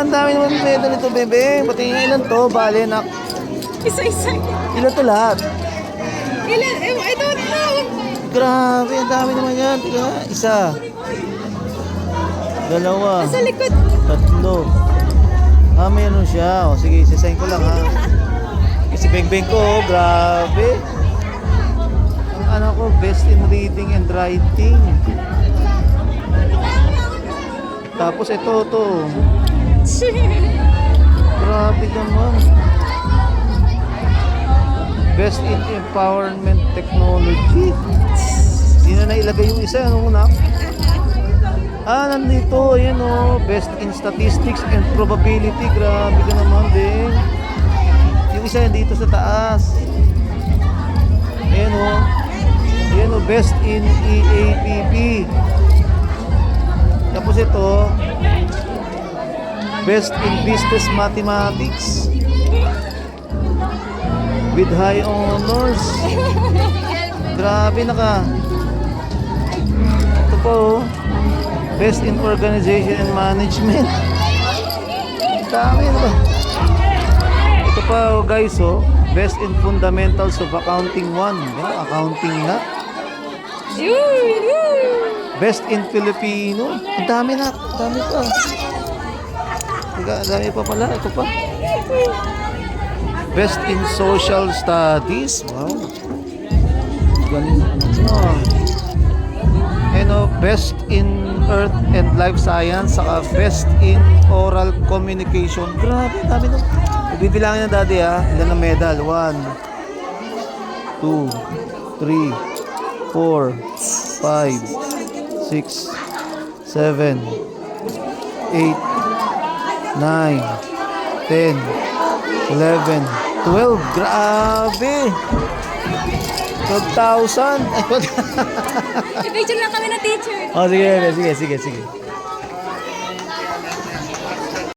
ang dami naman medal nito, bebe. Pati yung ilan to, bale, nak. Isa-isa. Ilan to lahat? Ilan? I don't know. Grabe, ang dami naman yan. Tika, isa. Dalawa. Sa likod. Tatlo. Ah, may ano siya. O, sige, sisign ko lang ha. Kasi beng-beng ko, oh, grabe. Ang ano ko, best in reading and writing. Tapos ito, to. Grabe naman. Best in empowerment technology. Hindi na nailagay yung isa, ano muna? Ah, nandito, ayan o. Best in statistics and probability. Grabe ka naman din. Yung isa dito sa taas. Ayan o. Ayan o, best in EAPP. Tapos ito, best in business mathematics. With high honors. Grabe naka. Ito po, best in organization and management. Dami na ba? Ito pa guys, oh, best in fundamentals of accounting 1. Yeah, accounting na. Best in Filipino. Ang dami na. Ang dami pa. Ang dami pa pala. Ito pa. Best in social studies. Wow. Galing. Oh. Ano, best in earth and life science, saka best in oral communication. Grabe, dami na. Bibilangin na daddy ha. Ilan ang medal? 1, 2, 3, 4, 5, 6, 7, 8, 9, 10, 11, 12. Grabe! 12,000. I-picture lang kami ng teacher. Oh, sige, sige, sige, sige.